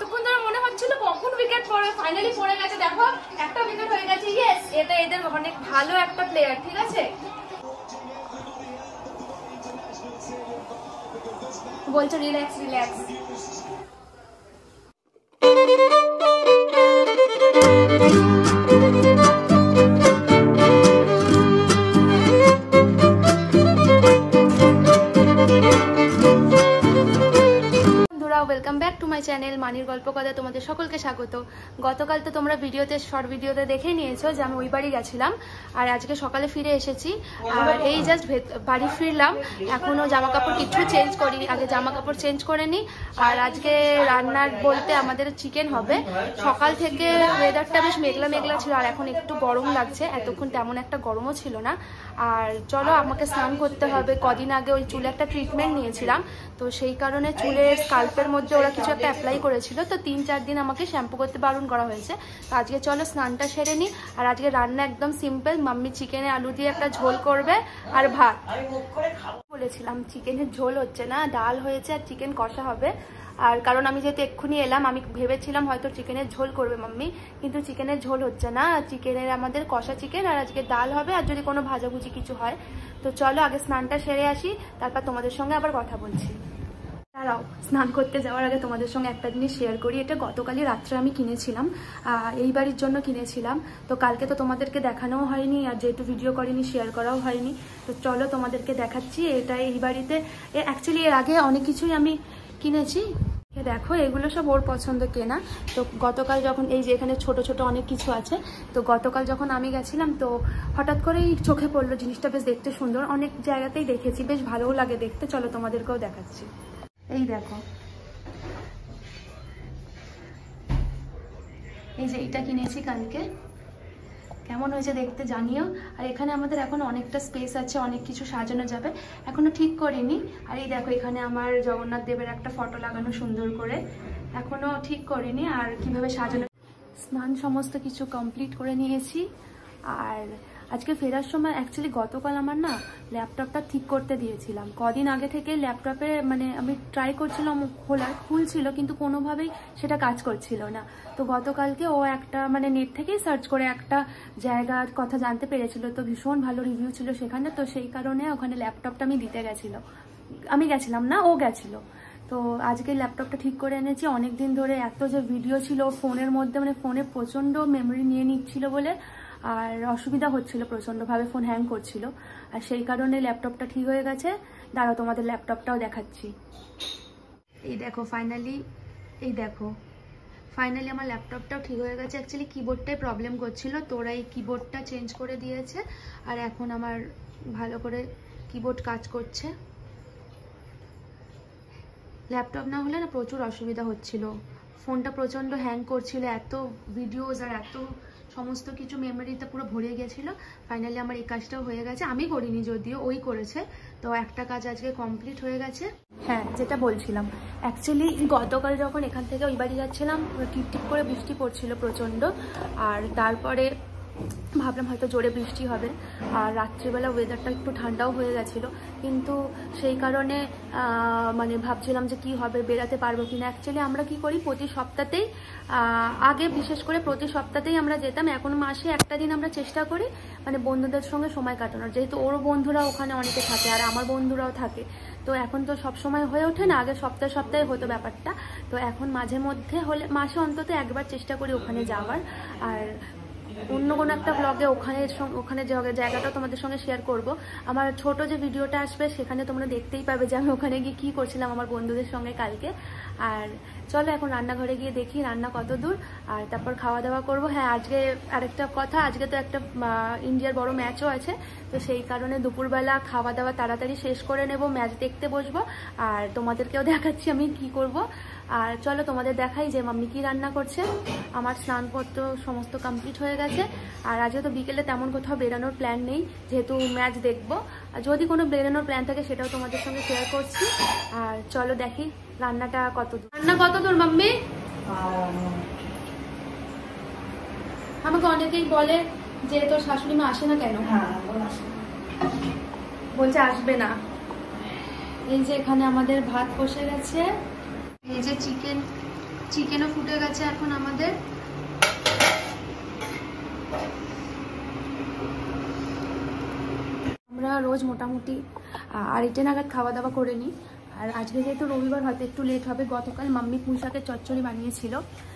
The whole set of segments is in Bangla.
এতক্ষণ ধরে মনে হচ্ছিল কখন উইকেট পড়ে, ফাইনালি পড়ে গেছে। দেখো একটা উইকেট হয়ে গেছে। ইয়েস, এটা এদের অনেক ভালো একটা প্লেয়ার, ঠিক আছে? বলছো relax relax. Welcome back to my channel মানির গল্প কথা। তোমাদের সকলকে স্বাগত। গতকাল তো তোমরা শর্ট ভিডিওতে দেখে নিয়েছো যে আমি ওই বাড়ি গেছিলাম, আর আজকে সকালে ফিরে এসেছি। আর এই জাস্ট বাড়ি ফিরলাম, এখনো জামা কাপড় কিছু চেঞ্জ করিনি, আগে জামা কাপড় চেঞ্জ করে নিই। আর আজকে রান্নার বলতে আমাদের চিকেন হবে। সকাল থেকে ওয়েদারটা বেশ মেঘলা মেঘলা ছিল, আর এখন একটু গরম লাগছে। এতক্ষণ তেমন একটা গরমও ছিল না। আর চলো, আমাকে স্নান করতে হবে। কদিন আগে ওই চুলে একটা ট্রিটমেন্ট নিয়েছিলাম, তো সেই কারণে চুলের স্কাল্পের মধ্যে ওরা কিছু একটা অ্যাপ্লাই করেছিল, তো 3-4 দিন আমাকে শ্যাম্পু করতে বারণ করা হয়েছে। তো আজকে চলো স্নানটা সেরে নিই। আর আজকে রান্না একদম সিম্পল, মাম্মি চিকেনে আলু দিয়ে একটা ঝোল করবে আর ভাত। বলেছিলাম চিকেনের ঝোল হচ্ছে না, ডাল হয়েছে আর চিকেন কষা হবে। আর কারণ আমি যেহেতু এক্ষুনি এলাম, আমি ভেবেছিলাম হয়তো চিকেনের ঝোল করবে মাম্মি, কিন্তু চিকেনের ঝোল হচ্ছে না। চিকেনের আমাদের কষা চিকেন, আর আজকে ডাল হবে, আর যদি কোনো ভাজাভুজি কিছু হয়। তো চলো আগে স্নানটা সেরে আসি, তারপর তোমাদের সঙ্গে আবার কথা বলছি। দাঁড়াও, স্নান করতে যাওয়ার আগে তোমাদের সঙ্গে একটা জিনিস শেয়ার করি। এটা গতকালই রাত্রে আমি কিনেছিলাম, এই বাড়ির জন্য কিনেছিলাম। তো কালকে তো তোমাদেরকে দেখানোও হয়নি, আর যেহেতু ভিডিও করিনি শেয়ার করাও হয়নি। তো চলো তোমাদেরকে দেখাচ্ছি। এটা এই বাড়িতে অ্যাকচুয়ালি এর আগে অনেক কিছুই আমি কিনেছি। দেখো, এগুলো সব ওর পছন্দ কেনা। তো গতকাল যখন এই যে এখানে ছোট ছোট অনেক কিছু আছে, তো গতকাল যখন আমি গেছিলাম তো হঠাৎ করেই চোখে পড়লো জিনিসটা বেশ দেখতে সুন্দর। অনেক জায়গাতেই দেখেছি, বেশ ভালোও লাগে দেখতে। চলো তোমাদেরকেও দেখাচ্ছি। এই দেখো, এই যে এটা কিনেছি কালকে। কেমন হয়েছে দেখতে জানিও। আর এখানে আমাদের এখন অনেকটা স্পেস আছে, অনেক কিছু সাজানো যাবে, এখনো ঠিক করিনি। আর এই দেখো, এখানে আমার জগন্নাথ দেবের একটা ফটো লাগানো সুন্দর করে, এখনো ঠিক করিনি আর কিভাবে সাজানো। স্নান সমস্ত কিছু কমপ্লিট করে নিয়েছি। আর আজকে ফেরার সময় অ্যাকচুয়ালি গতকাল আমার না ল্যাপটপটা ঠিক করতে দিয়েছিলাম। কদিন আগে থেকে ল্যাপটপে মানে আমি ট্রাই করছিলাম খুলছিল, কিন্তু কোনোভাবেই সেটা কাজ করছিল না। তো গতকালকে ও একটা মানে নেট থেকেই সার্চ করে একটা জায়গার কথা জানতে পেরেছিল, তো ভীষণ ভালো রিভিউ ছিল সেখানে। তো সেই কারণে ওখানে ল্যাপটপটা আমি দিতে আমি গেছিলাম না, ও গেছিল। তো আজকে ল্যাপটপটা ঠিক করে এনেছি। অনেক দিন ধরে এত যে ভিডিও ছিল ফোনের মধ্যে, মানে ফোনে প্রচণ্ড মেমোরি নিয়ে নিচ্ছিল বলে আর অসুবিধা হচ্ছিল প্রচণ্ডভাবে, ফোন হ্যাং করছিল। আর সেই কারণে ল্যাপটপটা ঠিক হয়ে গেছে। দাঁড়াও তোমাদের ল্যাপটপটাও দেখাচ্ছি। এই দেখো ফাইনালি আমার ল্যাপটপটাও ঠিক হয়ে গেছে। অ্যাকচুয়ালি কিবোর্ডটাই প্রবলেম করছিল, তো ওরা এই কিবোর্ডটা চেঞ্জ করে দিয়েছে। আর এখন আমার ভালো করে কিবোর্ড কাজ করছে। ল্যাপটপ না হলে না প্রচুর অসুবিধা হচ্ছিল, ফোনটা প্রচণ্ড হ্যাং করছিল, এত ভিডিওস আর এত সমস্ত কিছু মেমোরিতে পুরো ভরে গেছিল। ফাইনালি আমার এই কাজটাও হয়ে গেছে, আমি করিনি যদিও, ওই করেছে। তো একটা কাজ আজকে কমপ্লিট হয়ে গেছে। হ্যাঁ, যেটা বলছিলাম, অ্যাকচুয়ালি গতকাল যখন এখান থেকে ওই বাড়ি যাচ্ছিলাম টিপ টিপ করে বৃষ্টি পড়ছিল প্রচণ্ড। আর তারপরে ভাবলাম হয়তো জোরে বৃষ্টি হবে, আর রাত্রিবেলা ওয়েদারটা একটু ঠান্ডাও হয়ে গেছিলো, কিন্তু সেই কারণে মানে ভাবছিলাম যে কি হবে, বেরাতে পারবো কিনা। অ্যাকচুয়ালি আমরা কি করি, প্রতি সপ্তাহতেই আগে বিশেষ করে প্রতি সপ্তাহতেই আমরা যেতাম। এখন মাসে একটা দিন আমরা চেষ্টা করি মানে বন্ধুদের সঙ্গে সময় কাটানোর, যেহেতু ওর বন্ধুরা ওখানে অনেকে থাকে আর আমার বন্ধুরাও থাকে। তো এখন তো সব সময় হয়ে ওঠে না, আগে সপ্তাহে সপ্তাহে হতো ব্যাপারটা। তো এখন মাঝে মধ্যে হলে মাসে অন্তত একবার চেষ্টা করি ওখানে যাওয়ার। আর অন্য কোনো একটা ব্লগে ওখানে জায়গাটা তোমাদের সঙ্গে শেয়ার করব। আমার ছোট যে ভিডিওটা আসবে সেখানে তোমরা দেখতেই পাবে যে আমি ওখানে গিয়ে কী করছিলাম আমার বন্ধুদের সঙ্গে কালকে। আর চলো এখন রান্নাঘরে গিয়ে দেখি রান্না কত দূর, আর তারপর খাওয়া দাওয়া করব। হ্যাঁ, আজকে আরেকটা কথা, আজকে তো একটা ইন্ডিয়ার বড় ম্যাচও আছে, তো সেই কারণে দুপুরবেলা খাওয়া দাওয়া তাড়াতাড়ি শেষ করে নেব, ম্যাচ দেখতে বসবো। আর তোমাদেরকেও দেখাচ্ছি আমি কি করব। আর চলো তোমাদের দেখাই যে মাম্মি কি রান্না করছে। আমার স্নানপত্র সমস্ত কমপ্লিট হয়ে গেছে। আর আজকে তো বিকেলে তেমন কোথাও বেরানোর প্ল্যান নেই, যেহেতু ম্যাচ দেখবো। আর যদি কোনো বেরানোর প্ল্যান থাকে সেটাও তোমাদের সঙ্গে শেয়ার করছি। আর চলো দেখি রান্নাটা কত দূর মাম্মি। আমাকে অনেকেই বলে যে তোর শাশুড়ি মা আসে না কেন, বলছে আসবে না। এই যে এখানে আমাদের ভাত বসে গেছে, এই যে চিকেন চিকেনও ফুটে গেছে এখন আমাদের। আমরা রোজ মোটামুটি 2:30 নাগাদ খাওয়া দাওয়া করে নিই। আর আজকে যেহেতু রবিবার হয়তো একটু লেট হবে। গতকাল মাম্মি পুঁই শাকের চচ্চড়ি বানিয়েছিল,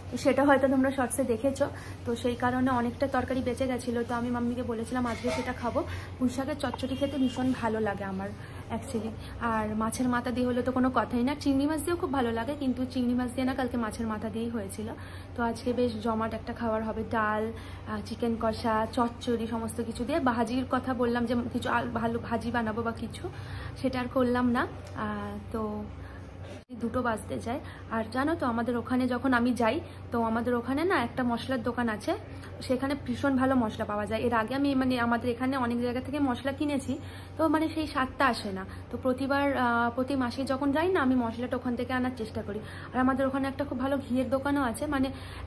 তো সেটা হয়তো তোমরা শর্টসে দেখেছো। তো সেই কারণে অনেকটা তরকারি বেঁচে গেছিলো, তো আমি মাম্মিকে বলেছিলাম আজকে সেটা খাবো। পুঁই শাকের চচ্চড়ি খেতে ভীষণ ভালো লাগে আমার অ্যাকচুয়ালি। আর মাছের মাথা দিয়ে হলে তো কোনো কথাই না, চিংড়ি মাছ দিয়েও খুব ভালো লাগে, কিন্তু চিংড়ি মাছ দিয়ে না, কালকে মাছের মাথা দিয়েই হয়েছিল। তো আজকে বেশ জমাট একটা খাবার হবে, ডাল, চিকেন কষা, চচ্চড়ি, সমস্ত কিছু দিয়ে। ভাজির কথা বললাম যে কিছু ভালো ভাজি বানাবো বা কিছু, সেটা আর করলাম না। তো 2টো বাজতে যায়। আর জানো তো আমাদের ওখানে যখন আমি যাই, তো আমাদের ওখানে না একটা মশলার দোকান আছে, সেখানে ভীষণ ভালো মশলা পাওয়া যায়। এর আগে আমি আমাদের এখানে অনেক জায়গা থেকে মশলা কিনেছি, তো সেই স্বাদটা আসে না। তো প্রতি মাসে যখন যাই না, আমি মশলাটা ওখান থেকে আনার চেষ্টা করি। আর আমাদের ওখানে একটা খুব ভালো ঘিয়ের দোকানও আছে,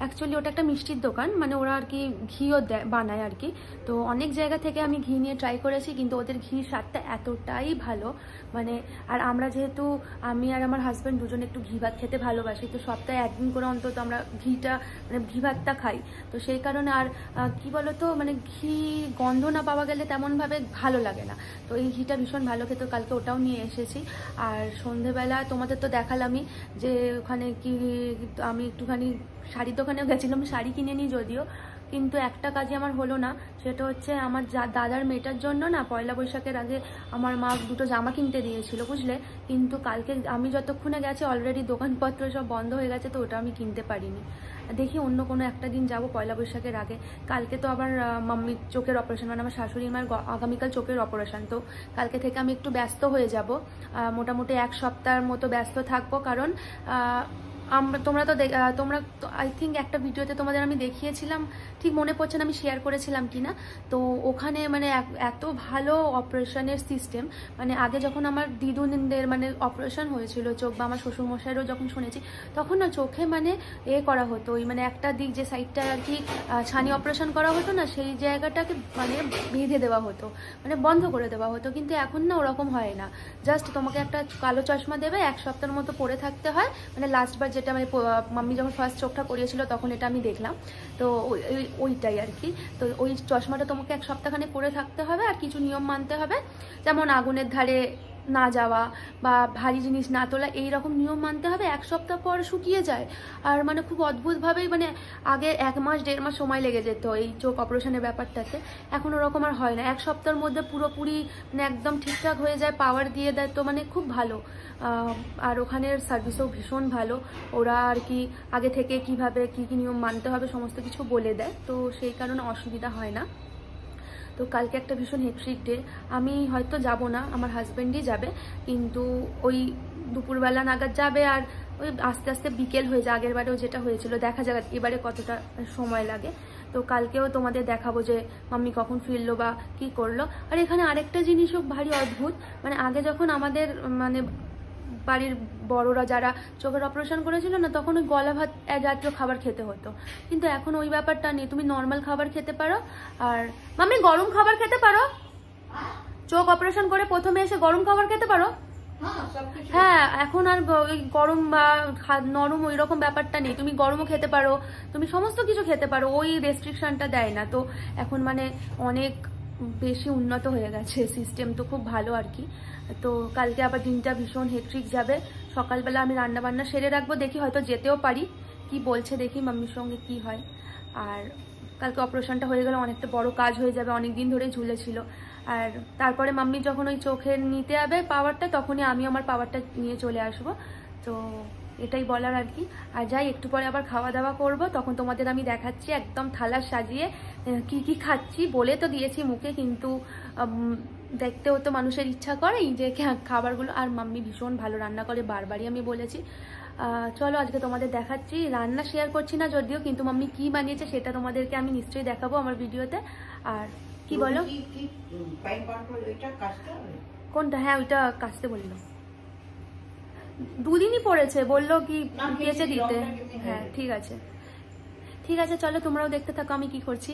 অ্যাকচুয়ালি ওটা একটা মিষ্টির দোকান, ওরা আর কি ঘিও বানায় আর কি। তো অনেক জায়গা থেকে আমি ঘি নিয়ে ট্রাই করেছি, কিন্তু ওদের ঘির স্বাদটা এতটাই ভালো। আর আমরা যেহেতু আমি আর আমার হাজব্যান্ড দুজন একটু ঘি ভাত খেতে ভালোবাসি, তো সপ্তাহে একদিন করে অন্তত আমরা ঘি ভাতটা খাই। তো সেই কারণে আর কি বলতো, ঘি গন্ধ না পাওয়া গেলে তেমনভাবে ভালো লাগে না। তো এই ঘিটা ভীষণ ভালো খেতে, কালকে ওটাও নিয়ে এসেছি। আর সন্ধেবেলা তোমাদের তো দেখালামই যে ওখানে কি আমি একটুখানি শাড়ির দোকানেও গেছিলাম, শাড়ি কিনে নিই যদিও, কিন্তু একটা কাজে আমার হলো না। সেটা হচ্ছে আমার দাদার মেয়েটার জন্য না, পয়লা বৈশাখের আগে আমার মা 2টো জামা কিনতে দিয়েছিল, বুঝলে। কিন্তু কালকে আমি যতক্ষণে গেছি অলরেডি দোকানপত্র সব বন্ধ হয়ে গেছে, তো ওটা আমি কিনতে পারিনি। দেখি অন্য কোনো একটা দিন যাব পয়লা বৈশাখের আগে। কালকে তো আবার মাম্মির চোখের অপারেশন, আমার শাশুড়ি মায়ের আগামীকাল চোখের অপারেশন। তো কালকে থেকে আমি একটু ব্যস্ত হয়ে যাব, মোটামুটি 1 সপ্তাহের মতো ব্যস্ত থাকবো। কারণ তোমরা আই থিঙ্ক একটা ভিডিওতে তোমাদের আমি দেখিয়েছিলাম, ঠিক মনে পড়ছে না আমি শেয়ার করেছিলাম কিনা। তো ওখানে এত ভালো অপারেশনের সিস্টেম, আগে যখন আমার দিদুনদের অপারেশন হয়েছিল চোখ, বা আমার শ্বশুরমশাইরও যখন শুনেছি, তখন না চোখে করা হতো, ওই একটা দিক যে সাইডটা আর কি ছানি অপারেশন করা হতো না, সেই জায়গাটাকে বেঁধে দেওয়া হতো, বন্ধ করে দেওয়া হতো। কিন্তু এখন না ওরকম হয় না, জাস্ট তোমাকে একটা কালো চশমা দেবে, 1 সপ্তাহের মতো পরে থাকতে হয়। লাস্টবার যেটা মাম্মি যখন ফার্স্ট চোখটা করিয়েছিল তখন এটা আমি দেখলাম, তো ওইটাই আর কি। তো ওই চশমাটা তোমাকে 1 সপ্তাহখানে পরে থাকতে হবে, আর কিছু নিয়ম মানতে হবে, যেমন আগুনের ধারে না যাওয়া বা ভারী জিনিস না তোলা, এইরকম নিয়ম মানতে হবে। 1 সপ্তাহ পর শুকিয়ে যায়। আর খুব অদ্ভুতভাবেই আগে 1 মাস 1.5 মাস সময় লেগে যেত এই চোখ অপারেশনের ব্যাপারটাতে, এখন ওরকম আর হয় না। 1 সপ্তাহের মধ্যে পুরোপুরি একদম ঠিকঠাক হয়ে যায়, পাওয়ার দিয়ে দেয়, তো খুব ভালো। আর ওখানের সার্ভিসও ভীষণ ভালো, ওরা আর কি আগে থেকে কিভাবে কি কি নিয়ম মানতে হবে সমস্ত কিছু বলে দেয়, তো সেই কারণে অসুবিধা হয় না। তো কালকে একটা ভীষণ হেক্টিক ডে, আমি হয়তো যাব না, আমার হাজব্যান্ডই যাবে, কিন্তু ওই দুপুরবেলা নাগাদ যাবে, আর ওই আস্তে আস্তে বিকেল হয়ে যায়। আগের বারেও যেটা হয়েছিল, দেখা যাক এবারে কতটা সময় লাগে। তো কালকেও তোমাদের দেখাবো যে মাম্মি কখন ফিরলো বা কি করলো। আর এখানে আরেকটা জিনিসও ভারী অদ্ভুত, আগে যখন আমাদের বাড়ির বড়রা যারা চোখের অপারেশন করেছিল না, তখন ওই গলা ভাত জাতীয় খাবার খেতে হতো, কিন্তু এখন ওই ব্যাপারটা নেই, তুমি নর্মাল খাবার খেতে পারো। আর মাম্মি গরম খাবার খেতে পারো, চোখ অপারেশন করে প্রথমে এসে গরম খাবার খেতে পারো। হ্যাঁ, এখন আর ওই গরম বা নরম ওই রকম ব্যাপারটা নেই, তুমি গরমও খেতে পারো, তুমি সমস্ত কিছু খেতে পারো, ওই রেস্ট্রিকশনটা দেয় না। তো এখন অনেক বেশি উন্নত হয়ে গেছে সিস্টেম, তো খুব ভালো আর কি। তো কালকে আবার দিনটা ভীষণ হেক্টিক যাবে। সকালবেলা আমি রান্না বান্না সেরে রাখবো, দেখি হয়তো যেতেও পারি, কি বলছে দেখি মাম্মির সঙ্গে কি হয়। আর কালকে অপারেশনটা হয়ে গেলে অনেকটা বড় কাজ হয়ে যাবে, অনেক দিন ধরেই ঝুলেছিল। আর তারপরে মাম্মি যখন ওই চোখের নিতে যাবে পাওয়ারটা, তখনই আমি আমার পাওয়ারটা নিয়ে চলে আসবো। তো এটাই বলার আর কি। আর যাই, একটু পরে আবার খাওয়া দাওয়া করবো, তখন তোমাদের আমি দেখাচ্ছি একদম থালা সাজিয়ে কি কি খাচ্ছি। বলে তো দিয়েছি মুখে, কিন্তু দেখতেও তো মানুষের ইচ্ছা করে যে খাবারগুলো। আর মাম্মি ভীষণ ভালো রান্না করে, বারবারই আমি বলেছি। চলো আজকে তোমাদের দেখাচ্ছি, রান্না শেয়ার করছি না যদিও, কিন্তু মাম্মি কি বানিয়েছে সেটা তোমাদেরকে আমি নিশ্চয়ই দেখাবো আমার ভিডিওতে। আর কি বলো, কোনটা? হ্যাঁ, ওইটা কাচতে বললো, 2 দিনই পড়েছে, বললো কি কেচে দিতে। হ্যাঁ ঠিক আছে, ঠিক আছে, চলো তোমরাও দেখতে থাকো আমি কি করছি।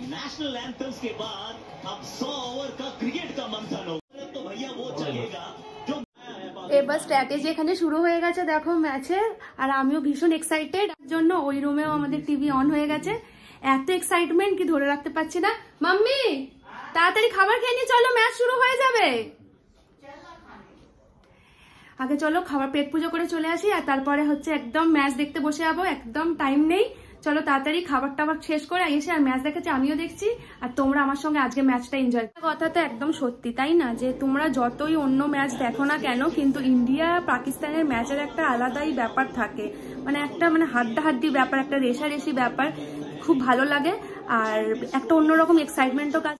नेशनल एंथम्स के बाद अब 100 ओवर का क्रिकेट का मंथन हो तो भैया वो चलेगा जो এবার স্ট্র্যাটেজি এখানে শুরু হয়ে গেছে দেখো ম্যাচের, আর আমিও ভীষণ এক্সাইটেড জন্য ওই রুমেও আমাদের টিভি অন হয়ে গেছে। এত এক্সাইটমেন্ট কি ধরে রাখতে পারছি না। মাম্মি তাড়াতাড়ি খাবার খেয়ে নিয়ে চলো, ম্যাচ শুরু হয়ে যাবে। আগে চলো খাবার পেট পুজো করে চলে আসি, আর তারপরে হচ্ছে একদম ম্যাচ দেখতে বসে যাবো, একদম টাইম নেই। চলো তাড়াতাড়ি খাবার টাবার শেষ করে এসে আর ম্যাচ দেখাচ্ছি, আমিও দেখছি আর তোমরা আমার সঙ্গে আজকে ম্যাচটা এনজয়। কথা তো একদম সত্যি তাই না, যে তোমরা যতই অন্য ম্যাচ দেখো না কেন কিন্তু ইন্ডিয়া পাকিস্তানের ম্যাচের একটা আলাদাই ব্যাপার থাকে, মানে একটা মানে হাড্ডাহাড্ডি ব্যাপার, একটা রেশারেশি ব্যাপার, খুব ভালো লাগে আর একটা অন্যরকম এক্সাইটমেন্টও কাজ।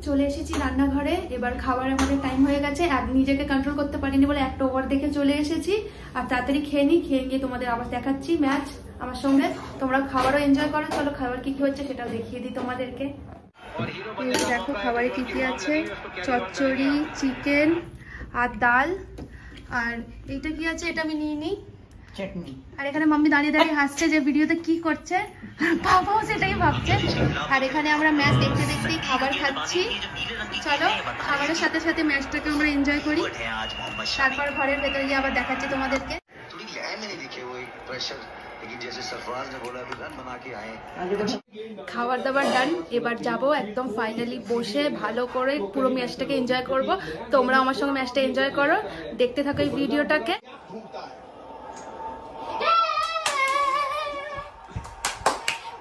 চলে এসেছি রান্নাঘরে, এবার খাবার আমাদের টাইম হয়ে গেছে, নিজেকে কন্ট্রোল করতে পারিনি বলে একটা ওভার দেখে চলে এসেছি। আর তাড়াতাড়ি খেয়ে নিই, খেয়ে গিয়ে তোমাদের আবার দেখাচ্ছি ম্যাচ আমার সঙ্গে, তোমরা খাবারও এনজয় করো। চলো খাবার কি কি হচ্ছে সেটাও দেখিয়ে দিই তোমাদেরকে। দেখো খাবারে কি কি আছে, চচ্চড়ি, চিকেন আর ডাল, আর এইটা কি আছে এটা আমি নিয়ে নিই, চাটনি। আর এখানে মাম্মি দাঁড়িয়ে দাঁড়িয়ে হাসছে যে ভিডিওতে কি করছে, বাবাও সেটাই ভাবছে। আর এখানে আমরা ম্যাচ দেখতে দেখতেই খাবার খাচ্ছি। চলো খাবারের সাথে সাথে ম্যাচটাকে আমরা এনজয় করি, তারপর ঘরের ভেতরে গিয়ে আবার দেখাচ্ছি তোমাদেরকে। খাবার দাবার ডান, এবার যাবো একদম ফাইনালি বসে ভালো করে পুরো ম্যাচটাকে এনজয় করব। তোমরা আমার সঙ্গে ম্যাচটা এনজয় করো, দেখতে থাকো এই ভিডিওটাকে।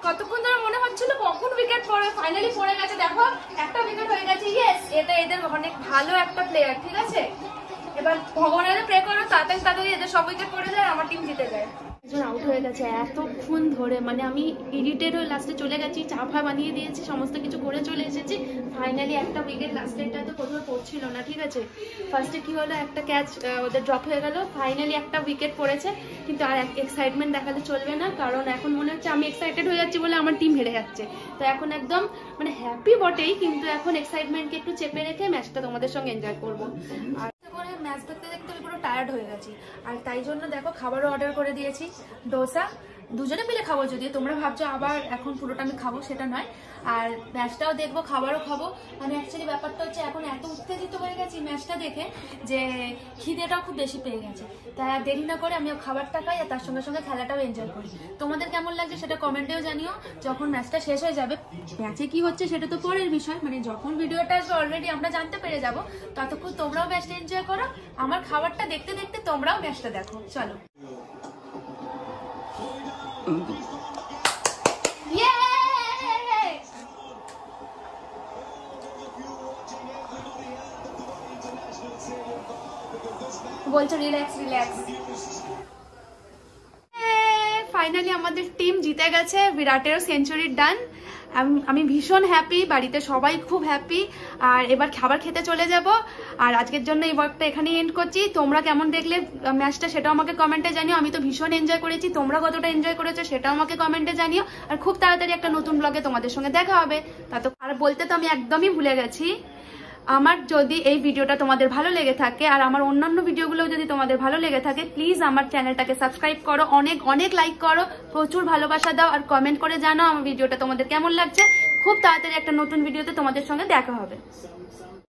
কতক্ষণ ধরে মনে হচ্ছিল কখন উইকেট পড়বে, ফাইনালি পড়ে গেছে। দেখো একটা উইকেট হয়ে গেছে, ইয়েস, এটা এদের অনেক ভালো একটা প্লেয়ার, ঠিক আছে। এবার ভগবানের প্রে করো তাড়াতাড়ি তাড়াতাড়ি এদের সব উইকেট পড়ে যায়, আমার টিম জিতে যায়। একজন আউট হয়ে গেছে এতক্ষণ ধরে, মানে আমি ইরিটেড হয়ে লাস্টে চলে গেছি, চা ফা বানিয়ে দিয়েছি, সমস্ত কিছু করে চলে এসেছি। ফাইনালি একটা উইকেট, লাস্টেরটা তো কোথাও পড়ছিল না, ঠিক আছে। ফার্স্টে কি হলো, একটা ক্যাচ ওদের ড্রপ হয়ে গেল, ফাইনালি একটা উইকেট পড়েছে। কিন্তু আর এক্সাইটমেন্ট দেখালে চলবে না, কারণ এখন মনে হচ্ছে আমি এক্সাইটেড হয়ে যাচ্ছি বলে আমার টিম হেরে যাচ্ছে। তো এখন একদম মানে হ্যাপি বটেই, কিন্তু এখন এক্সাইটমেন্টকে একটু চেপে রেখে ম্যাচটা তোমাদের সঙ্গে এনজয় করবো। আর ম্যাচ দেখতে দেখতে পুরো টায়ার্ড হয়ে গেছি, আর তাই জন্য দেখো খাবারও অর্ডার করে দিয়েছি, ডোসা। দুজনে মিলে খাবো, যদিও তোমরা ভাবছো আবার এখন পুরোটা আমি খাবো, সেটা নয়। আর ম্যাচটাও দেখবো, খাবারও খাবো। মানে অ্যাকচুয়ালি ব্যাপারটা হচ্ছে এখন এত উত্তেজিত হয়ে গেছি ম্যাচটা দেখে যে খিদেটাও খুব বেশি পেয়ে গেছে। তাই আর দেরি না করে আমিও খাবারটা খাই আর তার সঙ্গে সঙ্গে খেলাটাও এনজয় করি। তোমাদের কেমন লাগছে সেটা কমেন্টেও জানিও। যখন ম্যাচটা শেষ হয়ে যাবে, ম্যাচে কি হচ্ছে সেটা তো পরের বিষয়, মানে যখন ভিডিওটা আসবে অলরেডি আমরা জানতে পেরে যাব, ততক্ষণ তোমরাও ম্যাচটা এনজয় করো, আমার খাবারটা দেখতে দেখতে তোমরাও ম্যাচটা দেখো। চলো বলছো রিল্যাক্স রিল্যাক্স। ফাইনালি আমাদের টিম জিতে গেছে, বিরাটেরও সেঞ্চুরি ডান। আমি ভীষণ হ্যাপি, বাড়িতে সবাই খুব হ্যাপি। আর এবার খাবার খেতে চলে যাব, আর আজকের জন্য এই ব্লগটা এখানেই এন্ড করছি। তোমরা কেমন দেখলে ম্যাচটা সেটাও আমাকে কমেন্টে জানিও। আমি তো ভীষণ এনজয় করেছি, তোমরা কতটা এনজয় করেছো সেটাও আমাকে কমেন্টে জানিও। আর খুব তাড়াতাড়ি একটা নতুন ব্লগে তোমাদের সঙ্গে দেখা হবে। আর বলতে তো আমি একদমই ভুলে গেছি, আমার যদি এই ভিডিওটা তোমাদের ভালো লেগে থাকে আর আমার অন্যান্য ভিডিওগুলো যদি তোমাদের ভালো লেগে থাকে, প্লিজ আমার চ্যানেলটাকে সাবস্ক্রাইব করো, অনেক অনেক লাইক করো, প্রচুর ভালোবাসা দাও, আর কমেন্ট করে জানাও আমার ভিডিওটা তোমাদের কেমন লাগছে। খুব তাড়াতাড়ি একটা নতুন ভিডিওতে তোমাদের সঙ্গে দেখা হবে।